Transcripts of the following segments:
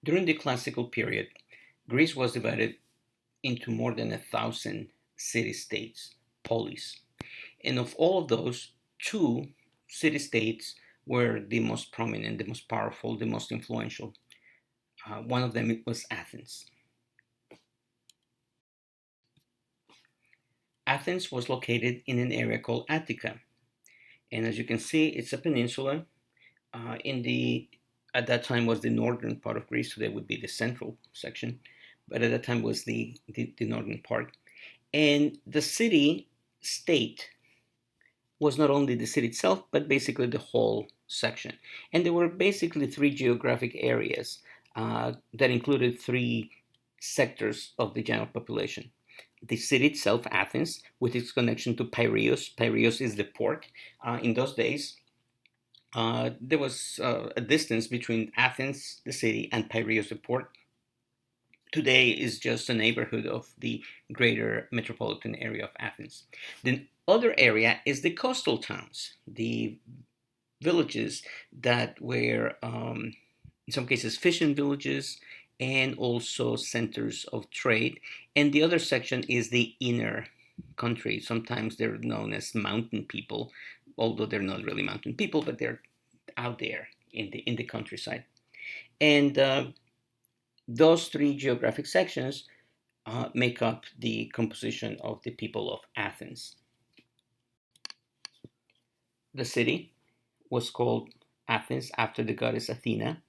During the classical period, Greece was divided into more than 1,000 city-states, polis. And of all of those, two city-states were the most prominent, the most powerful, the most influential. One of them was Athens. Athens was located in an area called Attica. And as you can see, it's a peninsula. In the At that time was the northern part of Greece, today would be the central section, but at that time was the northern part. And the city state was not only the city itself, but basically the whole section. And there were basically three geographic areas that included three sectors of the general population. The city itself, Athens, with its connection to Piraeus. Piraeus is the port. In those days, there was a distance between Athens, the city, and Piraeus, the port. Today is just a neighborhood of the greater metropolitan area of Athens. The other area is the coastal towns, the villages that were, in some cases, fishing villages and also centers of trade. And the other section is the inner country. Sometimes they're known as mountain people, although they're not really mountain people, but they're out there in the countryside. And those three geographic sections make up the composition of the people of Athens. The city was called Athens after the goddess Athena,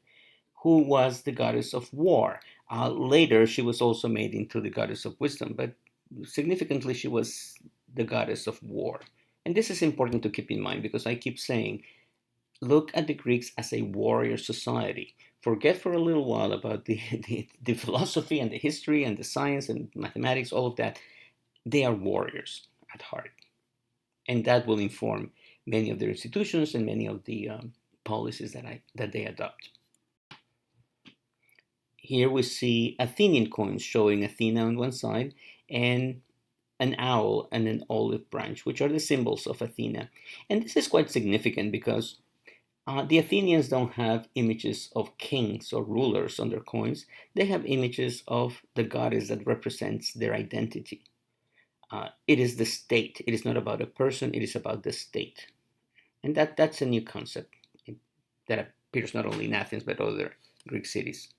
who was the goddess of war. Later, she was also made into the goddess of wisdom, but significantly, she was the goddess of war. And this is important to keep in mind because I keep saying, look at the Greeks as a warrior society. Forget for a little while about the philosophy and the history and the science and mathematics, all of that. They are warriors at heart. And that will inform many of their institutions and many of the policies that they adopt. Here we see Athenian coins showing Athena on one side and an owl and an olive branch, which are the symbols of Athena. And this is quite significant because the Athenians don't have images of kings or rulers on their coins. They have images of the goddess that represents their identity. It is the state. It is not about a person. It is about the state. And that's a new concept that appears not only in Athens but other Greek cities.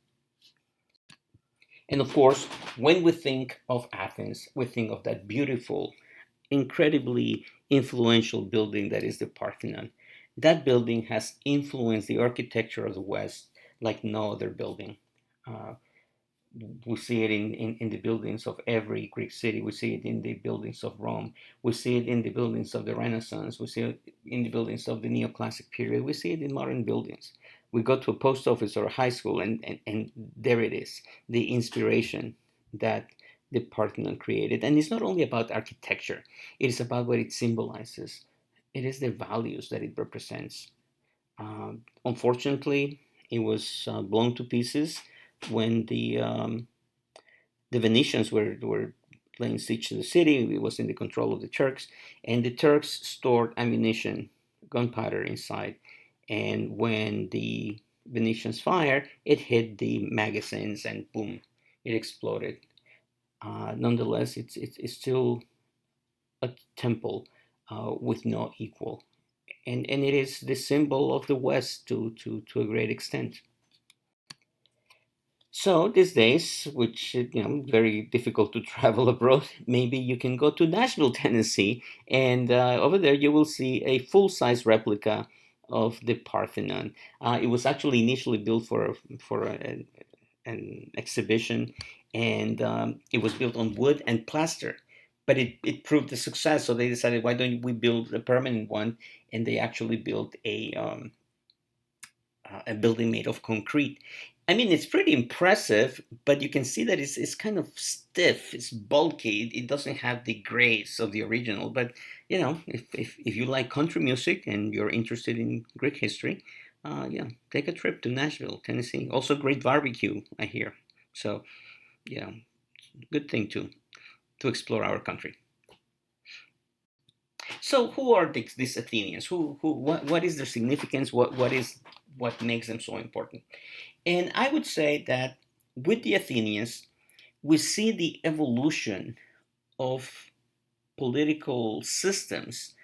And of course, when we think of Athens, we think of that beautiful, incredibly influential building that is the Parthenon. That building has influenced the architecture of the West like no other building. Uh, we see it in the buildings of every Greek city. We see it in the buildings of Rome. We see it in the buildings of the Renaissance. We see it in the buildings of the neoclassic period. We see it in modern buildings. We go to a post office or a high school, and there it is, the inspiration that the Parthenon created. And it's not only about architecture, it is about what it symbolizes, it is the values that it represents. Unfortunately, it was blown to pieces when the Venetians were laying siege to the city. It was in the control of the Turks, and the Turks stored ammunition, gunpowder inside. And when the Venetians fired, it hit the magazines, and boom, it exploded. Nonetheless, it's still a temple with no equal, and it is the symbol of the West to a great extent. So these days, which very difficult to travel abroad, maybe you can go to Nashville, Tennessee, and over there you will see a full-size replica of the Parthenon. It was actually initially built for an exhibition, and it was built on wood and plaster. But it proved a success, so they decided, why don't we build a permanent one? And they actually built a building made of concrete. I mean, it's pretty impressive, but you can see that it's kind of stiff. It's bulky. It doesn't have the grace of the original. But if you like country music and you're interested in Greek history, yeah, take a trip to Nashville, Tennessee. Also, great barbecue, I hear. So, yeah, good thing to explore our country. So who are these Athenians? What is their significance? What makes them so important? And I would say that with the Athenians, we see the evolution of political systems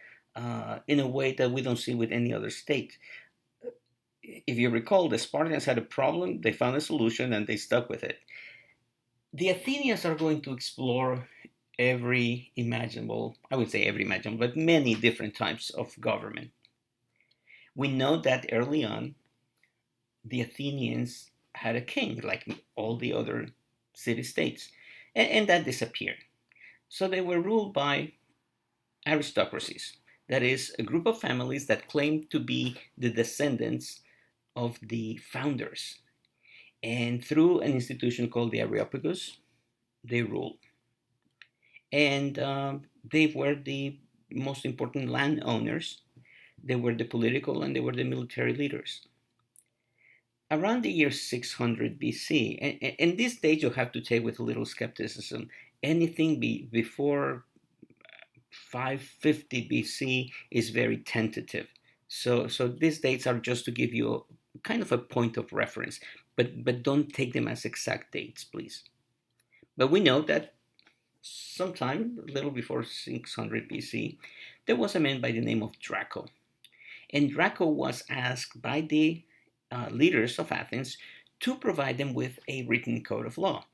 in a way that we don't see with any other state. If you recall, the Spartans had a problem, they found a solution, and they stuck with it. The Athenians are going to explore every imaginable, I would say every imaginable, but many different types of government. We know that early on, the Athenians had a king, like all the other city states, and that disappeared. So they were ruled by aristocracies. That is, a group of families that claimed to be the descendants of the founders. And through an institution called the Areopagus, they ruled. And they were the most important landowners, they were the political and they were the military leaders. Around the year 600 BC, and this date you have to take with a little skepticism. Anything before 550 BC is very tentative. So these dates are just to give you kind of a point of reference, but don't take them as exact dates, please. But we know that sometime a little before 600 BC, there was a man by the name of Draco. And Draco was asked by the leaders of Athens to provide them with a written code of law.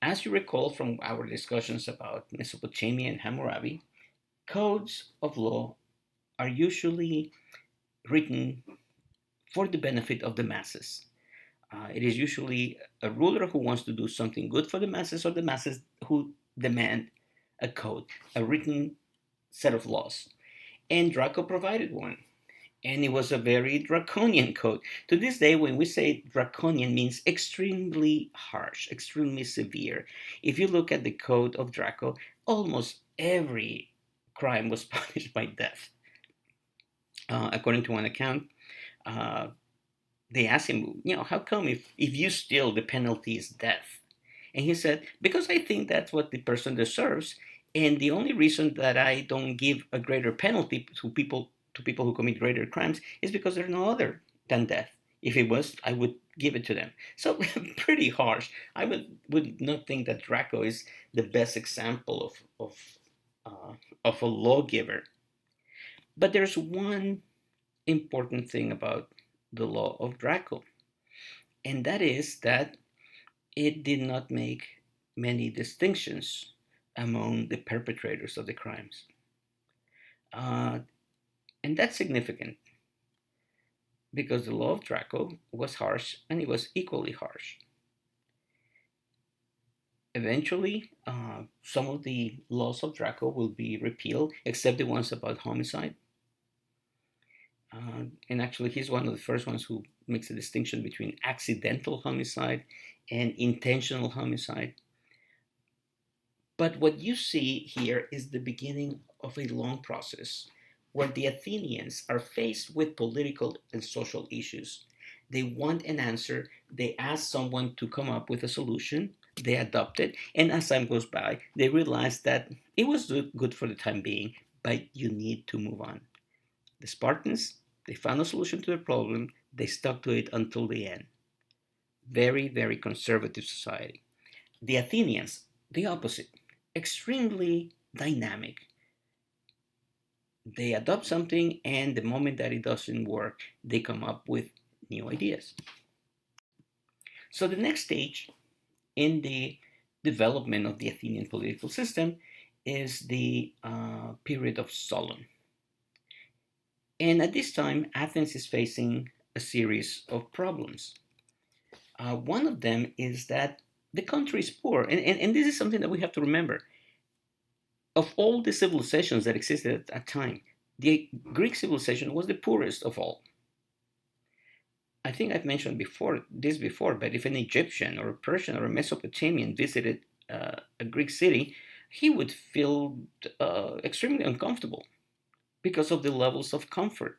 As you recall from our discussions about Mesopotamia and Hammurabi, codes of law are usually written for the benefit of the masses. It is usually a ruler who wants to do something good for the masses, or the masses who demand a code, a written set of laws. And Draco provided one. And it was a very draconian code. To this day, when we say draconian, means extremely harsh, extremely severe. If you look at the code of Draco, almost every crime was punished by death. According to one account, uh, they asked him, how come if you steal, the penalty is death? And he said, because I think that's what the person deserves. And the only reason that I don't give a greater penalty to people who commit greater crimes is because there's no other than death. If it was, I would give it to them. So pretty harsh. I would not think that Draco is the best example of a lawgiver. But there's one important thing about the law of Draco, and that is that it did not make many distinctions among the perpetrators of the crimes. Uh, and that's significant because the law of Draco was harsh and it was equally harsh. Eventually, some of the laws of Draco will be repealed, except the ones about homicide. And actually, he's one of the first ones who makes a distinction between accidental homicide and intentional homicide. But what you see here is the beginning of a long process where the Athenians are faced with political and social issues. They want an answer, they ask someone to come up with a solution, they adopt it, and as time goes by, they realize that it was good for the time being, but you need to move on. The Spartans, they found a solution to the problem, they stuck to it until the end. Very, very conservative society. The Athenians, the opposite, extremely dynamic. They adopt something, and the moment that it doesn't work, they come up with new ideas. So, the next stage in the development of the Athenian political system is the period of Solon. And at this time, Athens is facing a series of problems. One of them is that the country is poor. And this is something that we have to remember. Of all the civilizations that existed at that time, the Greek civilization was the poorest of all. I think I've mentioned before, but if an Egyptian or a Persian or a Mesopotamian visited a Greek city, he would feel extremely uncomfortable because of the levels of comfort.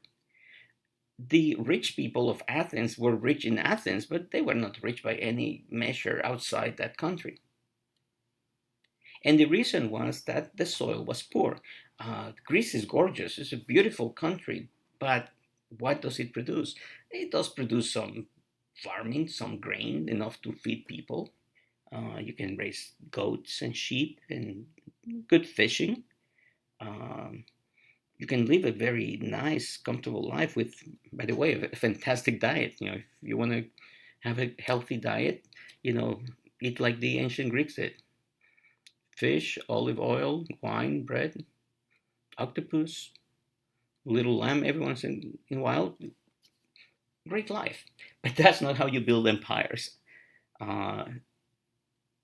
The rich people of Athens were rich in Athens, but they were not rich by any measure outside that country. And the reason was that the soil was poor. Greece is gorgeous. It's a beautiful country, but what does it produce? It does produce some farming, some grain, enough to feed people. You can raise goats and sheep and good fishing. Um, you can live a very nice, comfortable life with, by the way, a fantastic diet. If you want to have a healthy diet, eat like the ancient Greeks did: fish, olive oil, wine, bread, octopus, little lamb every once in a while. Great life. But that's not how you build empires. Uh,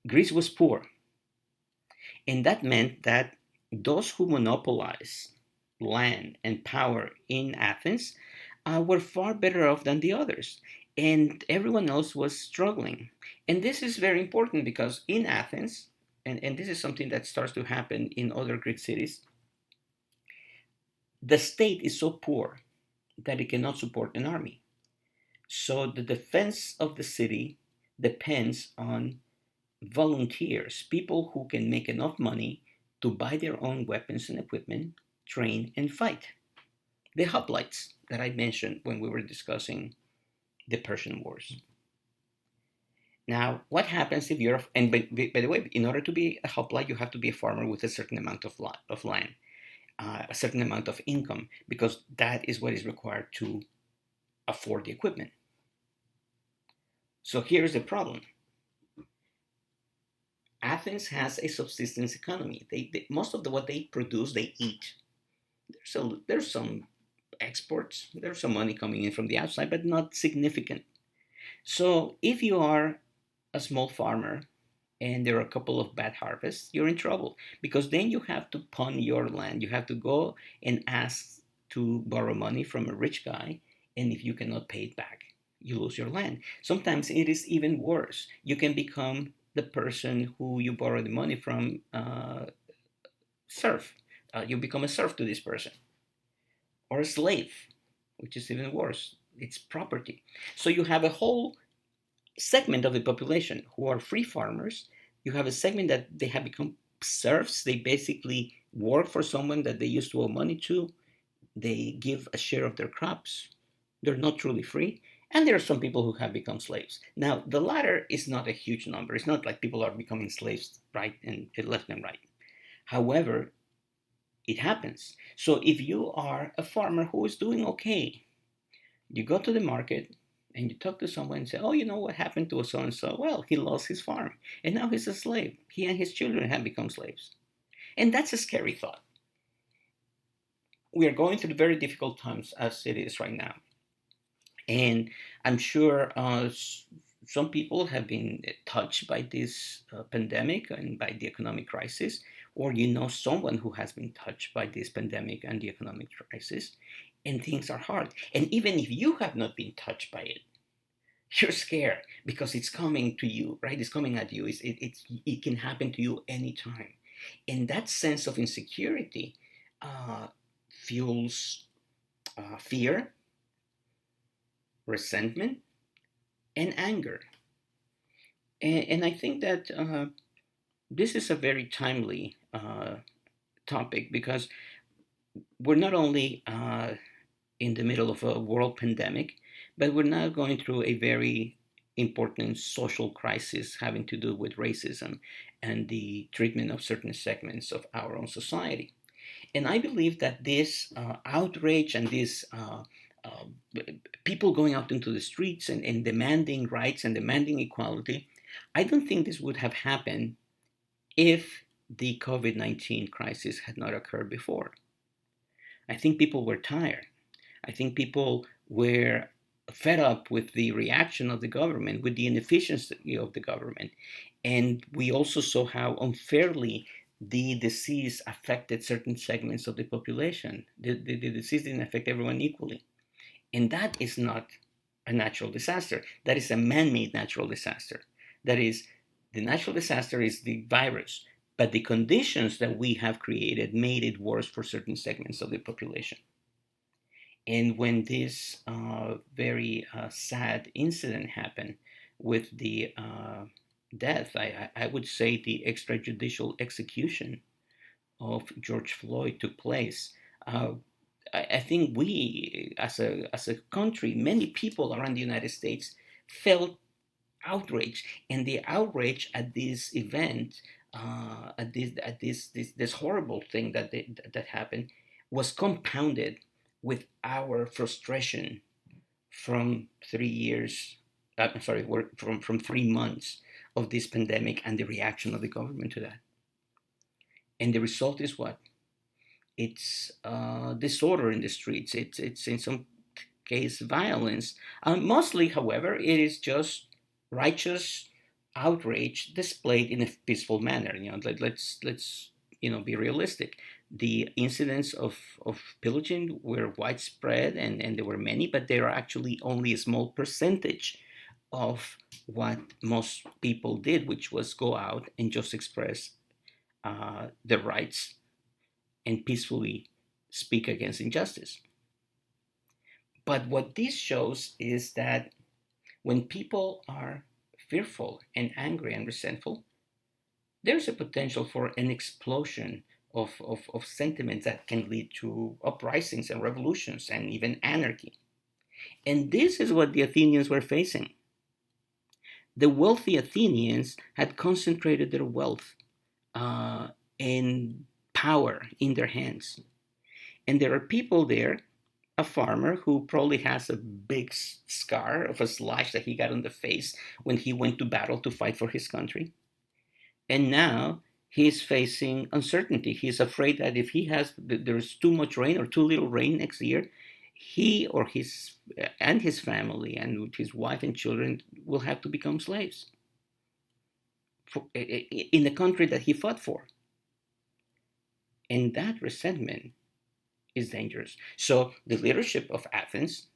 Greece was poor, and that meant that those who monopolize land and power in Athens were far better off than the others, and everyone else was struggling. And this is very important because in Athens, and this is something that starts to happen in other Greek cities, the state is so poor that it cannot support an army. So the defense of the city depends on volunteers, people who can make enough money to buy their own weapons and equipment, train, and fight. The hoplites that I mentioned when we were discussing the Persian Wars. Now, what happens if you're, and by the way, in order to be a hoplite, you have to be a farmer with a certain amount of land, a certain amount of income, because that is what is required to afford the equipment. So here's the problem. Athens has a subsistence economy. Most of what they produce, they eat. There's some exports. There's some money coming in from the outside, but not significant. So if you are a small farmer and there are a couple of bad harvests, you're in trouble because then you have to pawn your land. You have to go and ask to borrow money from a rich guy, and if you cannot pay it back, you lose your land. Sometimes it is even worse. You can become the person who you borrow the money from, serf. You become a serf to this person, or a slave, which is even worse. It's property. So you have a whole segment of the population who are free farmers. You have a segment that they have become serfs. They basically work for someone that they used to owe money to. They give a share of their crops. They're not truly free. And there are some people who have become slaves. Now, the latter is not a huge number. It's not like people are becoming slaves right and left and right. However, it happens. So if you are a farmer who is doing okay, you go to the market and you talk to someone and say, "Oh, you know what happened to a so and so? Well, he lost his farm and now he's a slave. He and his children have become slaves." And that's a scary thought. We are going through very difficult times as it is right now. And I'm sure some people have been touched by this pandemic and by the economic crisis, or you know someone who has been touched by this pandemic and the economic crisis, and things are hard. And even if you have not been touched by it, you're scared because it's coming to you, right? It's coming at you. It can happen to you anytime. And that sense of insecurity uh, fuels fear, resentment, and anger. And I think that this is a very timely topic because we're not only in the middle of a world pandemic, but we're now going through a very important social crisis having to do with racism and the treatment of certain segments of our own society. And I believe that this outrage and this uh, people going out into the streets and demanding rights and demanding equality, I don't think this would have happened if the COVID 19 crisis had not occurred before. I think people were tired. I think people were fed up with the reaction of the government, with the inefficiency of the government. And we also saw how unfairly the disease affected certain segments of the population. The disease didn't affect everyone equally. And that is not a natural disaster. That is a man made natural disaster. That is, the natural disaster is the virus, but the conditions that we have created made it worse for certain segments of the population. And when this very sad incident happened with the death, I would say the extrajudicial execution of George Floyd took place, uh, I think we, as a country, many people around the United States felt outrage, and the outrage at this event, this horrible thing that happened, was compounded with our frustration from 3 years. I'm sorry, from 3 months of this pandemic and the reaction of the government to that. And the result is what? It's disorder in the streets. It's in some case violence. Mostly, however, it is just righteous outrage displayed in a peaceful manner. Let's be realistic. The incidents of pillaging were widespread, and there were many, but they are actually only a small percentage of what most people did, which was go out and just express their rights and peacefully speak against injustice. But what this shows is that when people are fearful and angry and resentful, there's a potential for an explosion of sentiments that can lead to uprisings and revolutions and even anarchy. And this is what the Athenians were facing. The wealthy Athenians had concentrated their wealth uh, and power in their hands. And there are people there, a farmer who probably has a big scar of a slash that he got on the face when he went to battle to fight for his country. And now he's facing uncertainty. He's afraid that if there's too much rain or too little rain next year, he or his family and his wife and children will have to become slaves in the country that he fought for. And that resentment is dangerous. So the leadership of Athens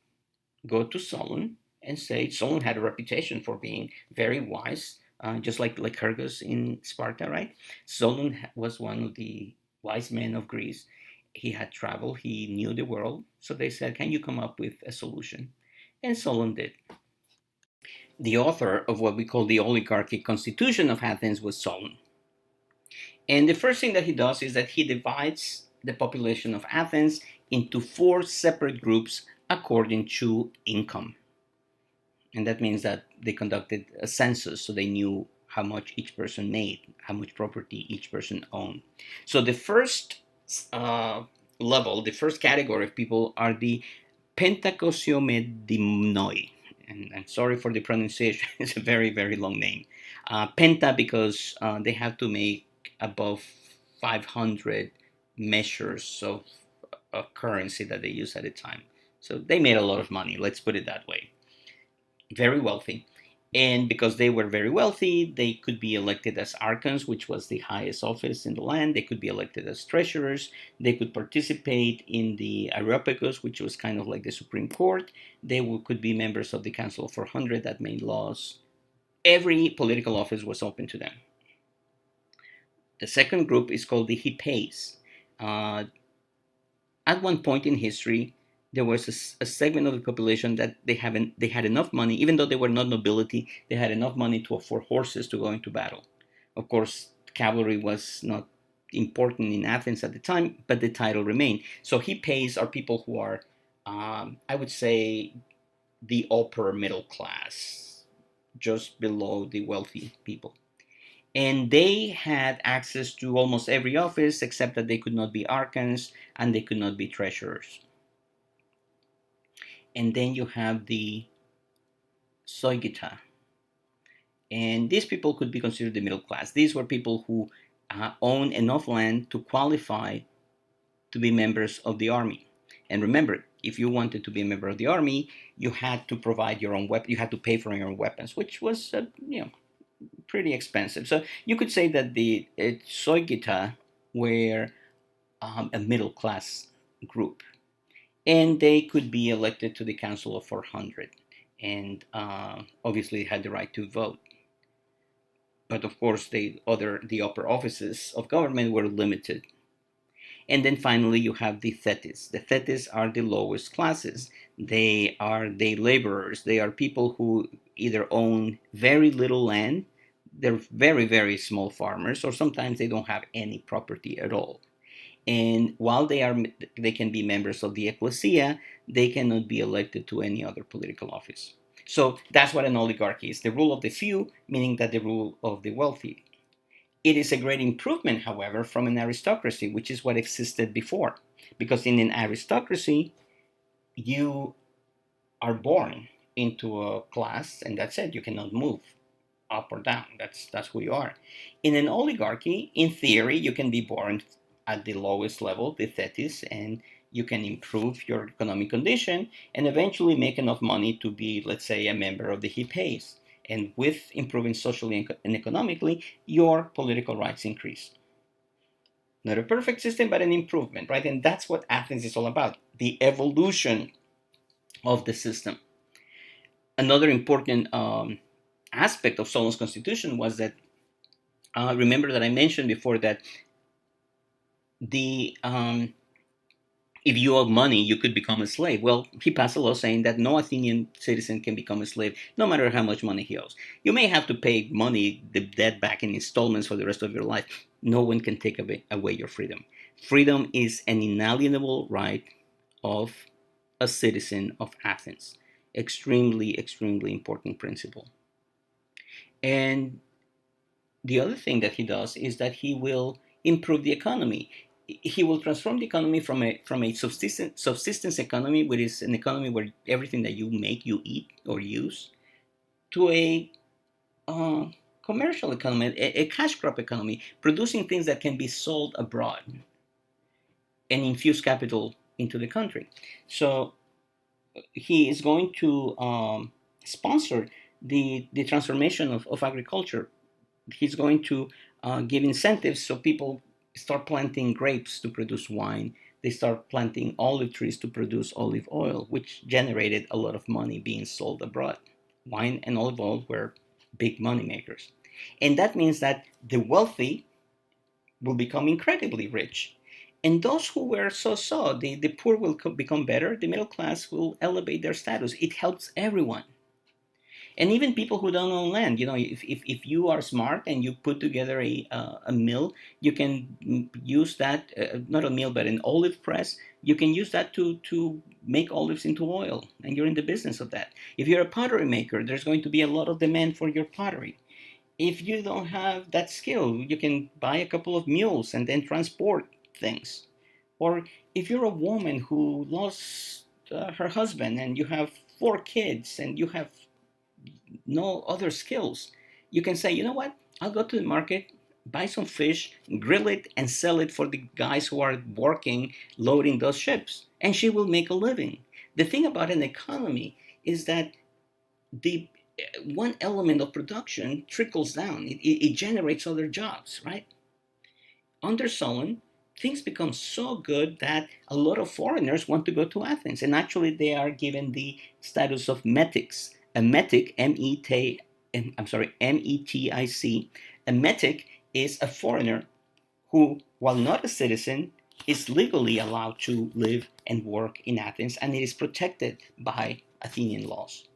go to Solon and say Solon had a reputation for being very wise, just like Lycurgus in Sparta, right? Solon was one of the wise men of Greece. He had traveled, he knew the world. So they said, can you come up with a solution? And Solon did. The author of what we call the oligarchic constitution of Athens was Solon. And the first thing that he does is that he divides the population of Athens into four separate groups according to income. And that means that they conducted a census so they knew how much each person made, how much property each person owned. So the first level, the first category of people are the Pentakosiomedimnoi. And I'm sorry for the pronunciation, it's a very, very long name. Penta because they have to make above 500 measures of a currency that they use at a time. So they made a lot of money, let's put it that way. Very wealthy. And because they were very wealthy, they could be elected as archons, which was the highest office in the land. They could be elected as treasurers. They could participate in the Areopagus, which was kind of like the Supreme Court. They could be members of the Council of 400 that made laws. Every political office was open to them. The second group is called the Hippeis. At one point in history, there was a segment of the population that they had enough money, even though they were not nobility, they had enough money to afford horses to go into battle. Of course, cavalry was not important in Athens at the time, but the title remained. So Hippeis are people who are, I would say, the upper middle class, just below the wealthy people. And they had access to almost every office except that they could not be archons and they could not be treasurers. And then you have the Soigita. And these people could be considered the middle class. These were people who owned enough land to qualify to be members of the army. And remember, if you wanted to be a member of the army, you had to provide your own weapon. You had to pay for your own weapons, which was, pretty expensive. So you could say that the Soigita were a middle class group, and they could be elected to the Council of 400, and obviously had the right to vote. But of course, the upper offices of government were limited. And then finally, you have the Thetis. The Thetis are the lowest classes. They are the laborers. They are people who either own very little land, they're very, very small farmers, or sometimes they don't have any property at all. And while they can be members of the ecclesia, they cannot be elected to any other political office. So that's what an oligarchy is: the rule of the few, meaning that the rule of the wealthy. It is a great improvement, however, from an aristocracy, which is what existed before. Because in an aristocracy, you are born into a class, and that's it. You cannot move up or down. That's who you are. In an oligarchy, in theory, you can be born at the lowest level, the thetis, and you can improve your economic condition and eventually make enough money to be, let's say, a member of the hippies. And with improving socially and economically, your political rights increase. Not a perfect system, but an improvement, right? And that's what Athens is all about: the evolution of the system. Another important aspect of Solon's constitution was that, remember that I mentioned before that the if you owe money, you could become a slave. Well, he passed a law saying that no Athenian citizen can become a slave, no matter how much money he owes. You may have to pay money, the debt back in installments for the rest of your life. No one can take away your freedom. Freedom is an inalienable right of a citizen of Athens. Extremely, extremely important principle. And the other thing that he does is that he will improve the economy. He will transform the economy from a subsistence economy, which is an economy where everything that you make you eat or use, to a uh, commercial economy, a cash crop economy, producing things that can be sold abroad and infuse capital into the country. So he is going to sponsor the transformation of agriculture. He's going to give incentives so people start planting grapes to produce wine. They start planting olive trees to produce olive oil, which generated a lot of money being sold abroad. Wine and olive oil were big money makers. And that means that the wealthy will become incredibly rich. And those who were so, the poor will become better, the middle class will elevate their status. It helps everyone. And even people who don't own land, if you are smart and you put together a mill, you can use that, not a mill but an olive press, you can use that to make olives into oil, and you're in the business of that. If you're a pottery maker, there's going to be a lot of demand for your pottery. If you don't have that skill, you can buy a couple of mules and then transport things. Or if you're a woman who lost her husband and you have 4 kids and you have no other skills, you can say, you know what? I'll go to the market, buy some fish, grill it, and sell it for the guys who are working loading those ships. And she will make a living. The thing about an economy is that the one element of production trickles down, it generates other jobs, right? Under Solon, things become so good that a lot of foreigners want to go to Athens, and actually they are given the status of metics. A metic, METIC, a metic is a foreigner who, while not a citizen, is legally allowed to live and work in Athens, and it is protected by Athenian laws.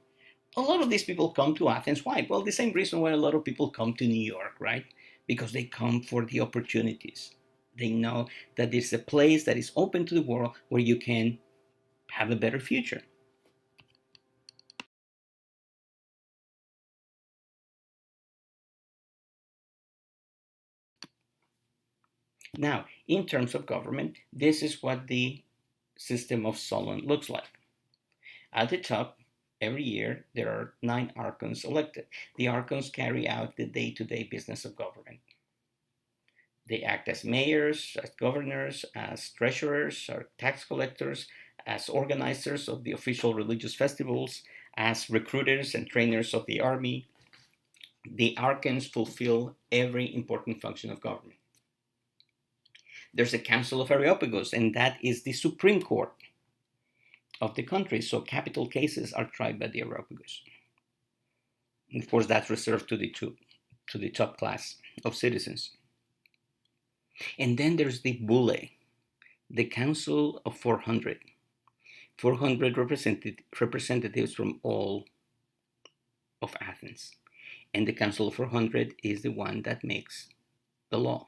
A lot of these people come to Athens. Why? Well, the same reason why a lot of people come to New York, right? Because they come for the opportunities. They know that it's a place that is open to the world where you can have a better future. Now, in terms of government, this is what the system of Solon looks like. At the top, every year, there are 9 archons elected. The archons carry out the day to day business of government. They act as mayors, as governors, as treasurers, or tax collectors, as organizers of the official religious festivals, as recruiters and trainers of the army. The archons fulfill every important function of government. There's a council of Areopagus, and that is the supreme court of the country. So capital cases are tried by the Areopagus. And of course, that's reserved to the top class of citizens. And then there's the bulle, the council of 400. 400 representatives from all of Athens. And the Council of 400 is the one that makes the law.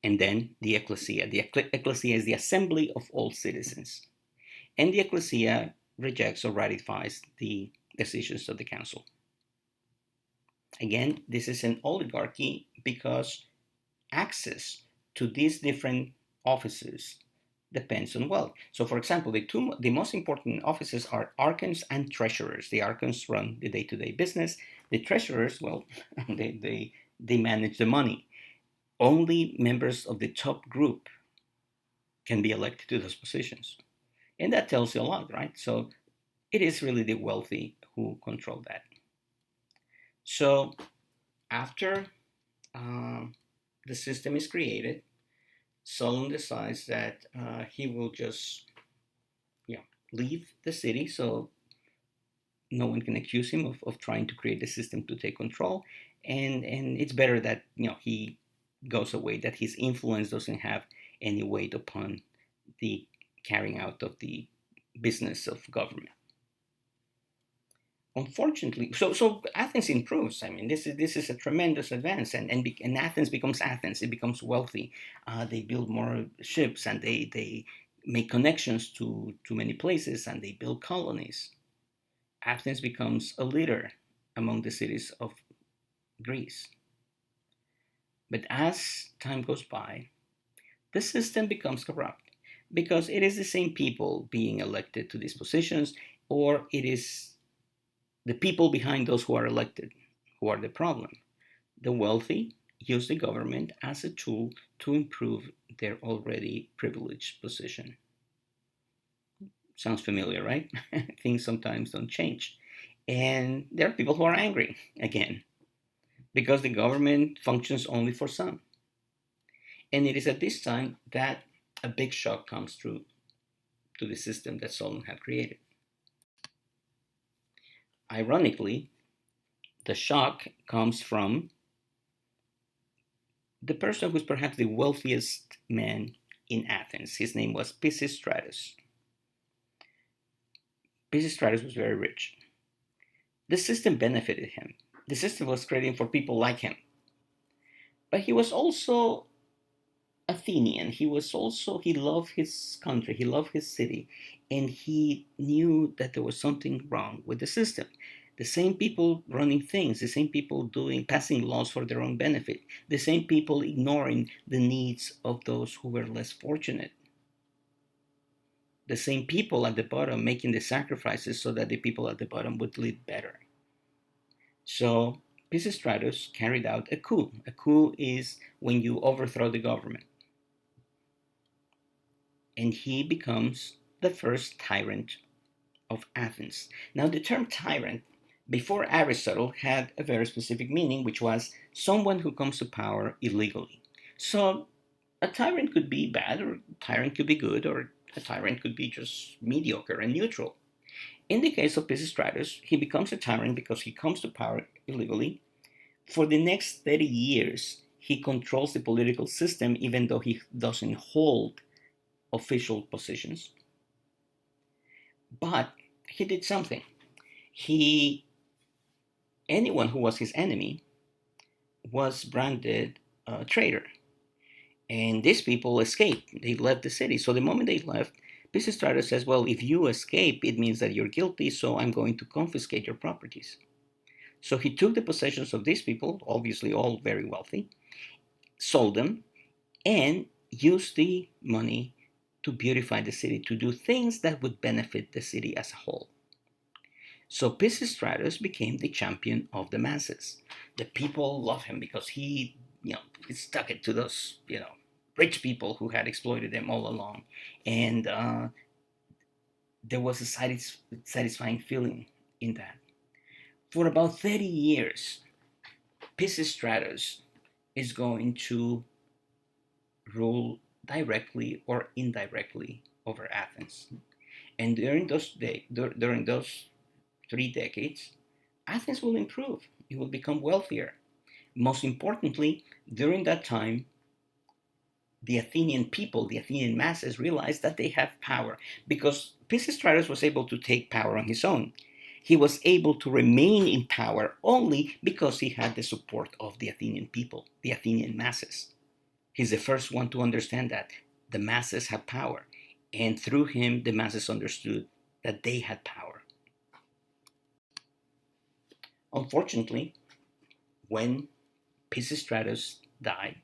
and then the ecclesia. The ecclesia is the assembly of all citizens, and the ecclesia rejects or ratifies the decisions of the council. Again, this is an oligarchy because access to these different offices depends on wealth. So, for example, the most important offices are archons and treasurers. The archons run the day-to-day business. The treasurers, well, they manage the money. Only members of the top group can be elected to those positions, and that tells you a lot, right? So, it is really the wealthy who control that. So, after uh, the system is created, Solon decides that he will just, yeah, leave the city so no one can accuse him of trying to create a system to take control, and it's better that he goes away, that his influence doesn't have any weight upon the carrying out of the business of government. Unfortunately, so Athens improves. I mean, this is a tremendous advance, and Athens becomes Athens. It becomes wealthy. They build more ships, and they make connections to many places, and they build colonies. Athens becomes a leader among the cities of Greece. But as time goes by, the system becomes corrupt because it is the same people being elected to these positions, or it is the people behind those who are elected who are the problem. The wealthy use the government as a tool to improve their already privileged position. Sounds familiar, right? Things sometimes don't change. And there are people who are angry again because the government functions only for some. And it is at this time that a big shock comes through to the system that Solon had created. Ironically, the shock comes from the person who's perhaps the wealthiest man in Athens. His name was Pisistratus. Pisistratus was very rich. The system benefited him. The system was created for people like him. But he was also Athenian. He loved his country, he loved his city, and he knew that there was something wrong with the system. The same people running things, the same people passing laws for their own benefit, the same people ignoring the needs of those who were less fortunate. The same people at the bottom making the sacrifices so that the people at the bottom would live better. So Pisistratus carried out a coup. A coup is when you overthrow the government. And he becomes the first tyrant of Athens. Now, the term tyrant before Aristotle had a very specific meaning, which was someone who comes to power illegally. So, a tyrant could be bad, or a tyrant could be good, or a tyrant could be just mediocre and neutral. In the case of Pisistratus, he becomes a tyrant because he comes to power illegally. For the next 30 years, he controls the political system even though he doesn't hold official positions. But he did something. He Anyone who was his enemy was branded a traitor. And these people escaped. They left the city. So the moment they left, Pisistratus says, well, if you escape, it means that you're guilty, so I'm going to confiscate your properties. So he took the possessions of these people, obviously all very wealthy, sold them, and used the money to beautify the city, to do things that would benefit the city as a whole. So Pisistratus became the champion of the masses. The people love him because he stuck it to those, rich people who had exploited them all along. And there was a satisfying feeling in that. For about 30 years, Pisistratus is going to rule directly or indirectly over Athens. And during those 3 decades, Athens will improve. It will become wealthier. Most importantly, during that time, the Athenian people, the Athenian masses, realized that they have power because Pisistratus was able to take power on his own. He was able to remain in power only because he had the support of the Athenian people, the Athenian masses. He's the first one to understand that the masses have power, and through him, the masses understood that they had power. Unfortunately, when Pisistratus died,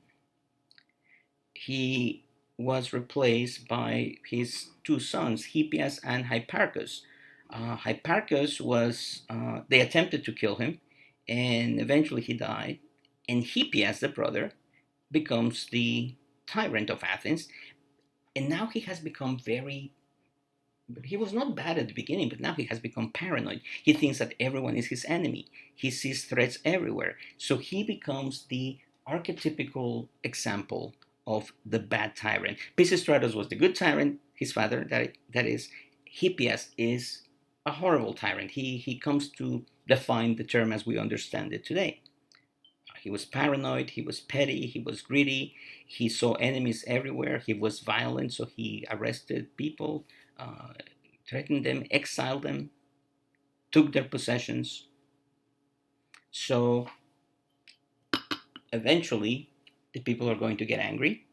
he was replaced by his two sons, Hippias and Hipparchus. Hipparchus was, they attempted to kill him, and eventually he died. And Hippias, the brother, becomes the tyrant of Athens. And now he has become very, he was not bad at the beginning, but now he has become paranoid. He thinks that everyone is his enemy. He sees threats everywhere. So he becomes the archetypical example of the bad tyrant. Pisistratus was the good tyrant, his father, that is. Hippias is a horrible tyrant. He comes to define the term as we understand it today. He was paranoid, he was petty, he was greedy, he saw enemies everywhere, he was violent, so he arrested people, uh, threatened them, exiled them, took their possessions. So eventually, the people are going to get angry,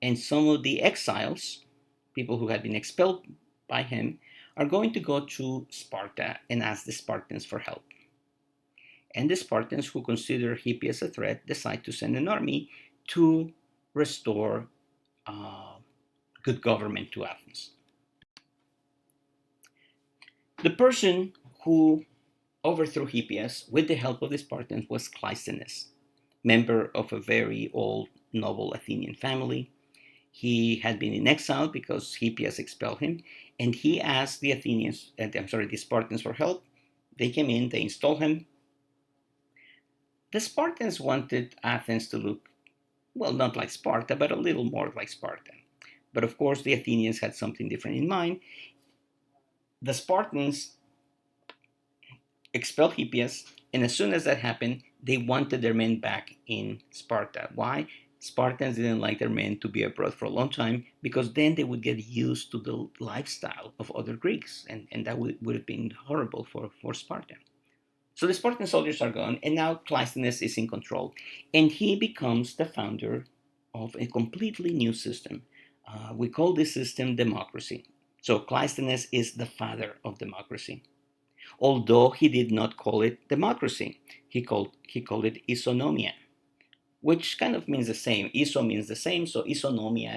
and some of the exiles, people who had been expelled by him, are going to go to Sparta and ask the Spartans for help. And the Spartans, who consider Hippias a threat, decide to send an army to restore uh, good government to Athens. The person who overthrew Hippias with the help of the Spartans was Cleisthenes, member of a very old noble Athenian family. He had been in exile because Hippias expelled him, and he asked the Athenians, the Spartans for help. They came in, they installed him. The Spartans wanted Athens to look, well, not like Sparta, but a little more like Sparta. But of course, the Athenians had something different in mind. The Spartans expelled Hippias, and as soon as that happened, they wanted their men back in Sparta. Why? Spartans didn't like their men to be abroad for a long time because then they would get used to the lifestyle of other Greeks, and that would have been horrible for Sparta. So the Spartan soldiers are gone, and now Cleisthenes is in control, and he becomes the founder of a completely new system. We call this system democracy. So Cleisthenes is the father of democracy, although he did not call it democracy. He called it isonomia, which kind of means the same. Iso means the same, so isonomia